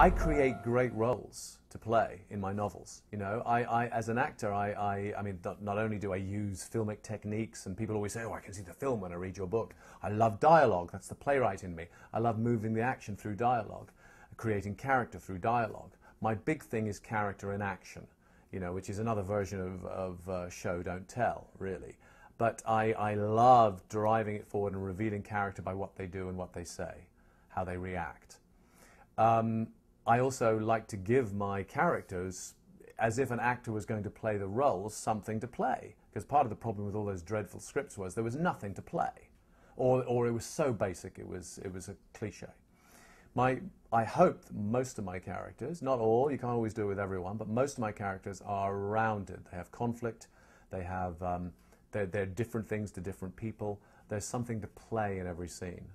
I create great roles to play in my novels. You know, as an actor, I mean, not only do I use filmic techniques, and people always say, oh, I can see the film when I read your book. I love dialogue. That's the playwright in me. I love moving the action through dialogue, creating character through dialogue. My big thing is character in action, you know, which is another version of show, don't tell, really. But I love driving it forward and revealing character by what they do and what they say, how they react. I also like to give my characters, as if an actor was going to play the roles, something to play. Because part of the problem with all those dreadful scripts was there was nothing to play. Or it was so basic it was a cliche. I hope that most of my characters, not all, you can't always do it with everyone, but most of my characters are rounded. They have conflict, they have, they're different things to different people. There's something to play in every scene.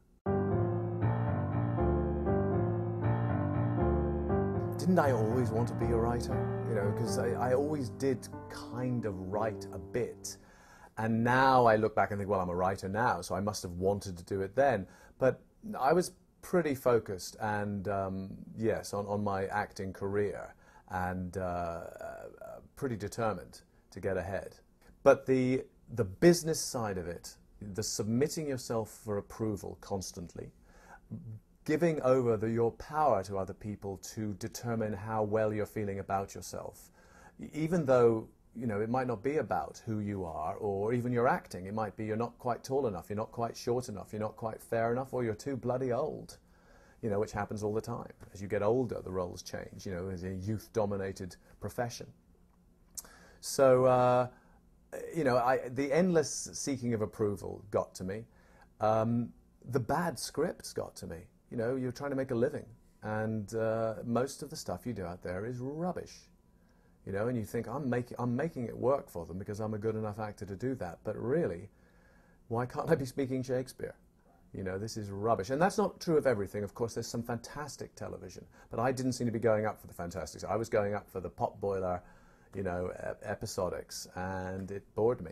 Didn't I always want to be a writer? You know, because I always did kind of write a bit. And now I look back and think, well, I'm a writer now, so I must have wanted to do it then. But I was pretty focused and, yes, on my acting career and pretty determined to get ahead. But the business side of it, the submitting yourself for approval constantly, giving over your power to other people to determine how well you're feeling about yourself, even though, you know, it might not be about who you are or even your acting. It might be you're not quite tall enough, you're not quite short enough, you're not quite fair enough, or you're too bloody old, you know, which happens all the time. As you get older, the roles change, you know, as a youth-dominated profession. So, you know, the endless seeking of approval got to me. The bad scripts got to me. You know, you're trying to make a living, and most of the stuff you do out there is rubbish. You know, and you think, I'm making it work for them because I'm a good enough actor to do that. But really, why can't I be speaking Shakespeare? You know, this is rubbish. And that's not true of everything. Of course, there's some fantastic television. But I didn't seem to be going up for the fantastics. I was going up for the pot-boiler, you know, episodics, and it bored me.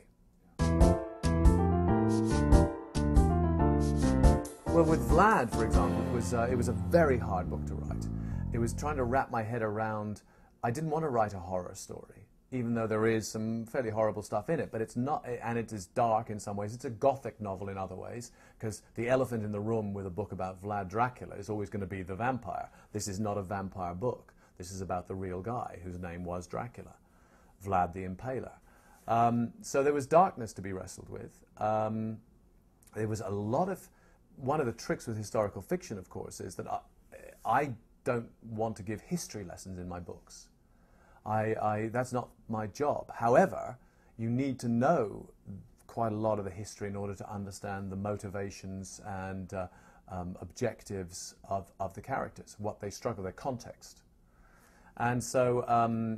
Well, with Vlad, for example, it was a very hard book to write. It was trying to wrap my head around. I didn't want to write a horror story, even though there is some fairly horrible stuff in it, but it's not, and it is dark in some ways. It's a gothic novel in other ways, because the elephant in the room with a book about Vlad Dracula is always going to be the vampire. This is not a vampire book. This is about the real guy whose name was Dracula, Vlad the Impaler. So there was darkness to be wrestled with. There was a lot of, one of the tricks with historical fiction, of course, is that I don't want to give history lessons in my books. That's not my job. However, you need to know quite a lot of the history in order to understand the motivations and objectives of the characters, what they struggle, their context. And so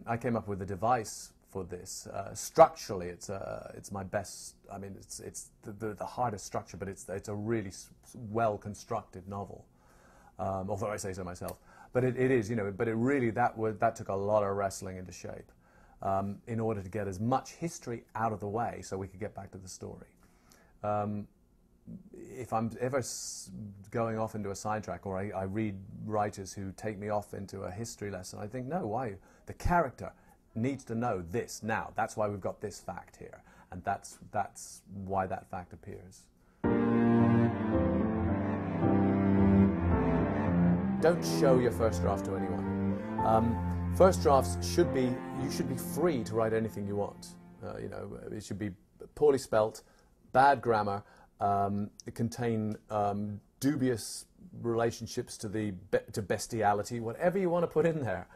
I came up with a device for this. Structurally, it's my best. I mean, it's the hardest structure, but it's a really well-constructed novel. Although I say so myself. But it is, you know, but it really, that took a lot of wrestling into shape in order to get as much history out of the way so we could get back to the story. If I'm ever going off into a sidetrack, or I read writers who take me off into a history lesson, I think, no, why? The character needs to know this now. That's why we've got this fact here. And that's why that fact appears. Don't show your first draft to anyone. First drafts should be, you should be free to write anything you want. You know, it should be poorly spelt, bad grammar, contain dubious relationships to bestiality, whatever you want to put in there.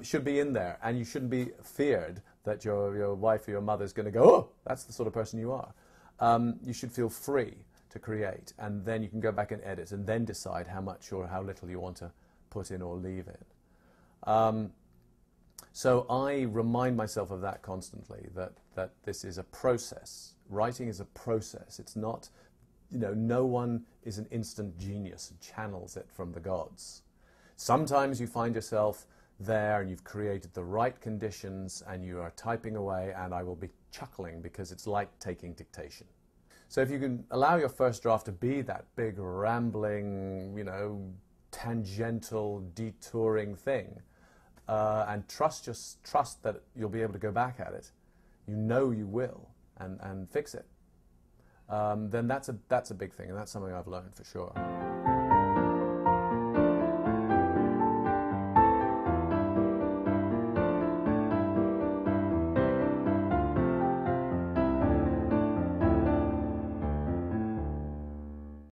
Should be in there, and you shouldn't be feared that your wife or your mother is going to go, oh, that's the sort of person you are. You should feel free to create, and then you can go back and edit, and then decide how much or how little you want to put in or leave in. So I remind myself of that constantly, that this is a process. Writing is a process. It's not, you know, no one is an instant genius and channels it from the gods. Sometimes you find yourself there and you've created the right conditions and you are typing away, and I will be chuckling because it's like taking dictation. So if you can allow your first draft to be that big, rambling, you know, tangential, detouring thing, and trust that you'll be able to go back at it, you know you will, and fix it, then that's a big thing, and that's something I've learned for sure.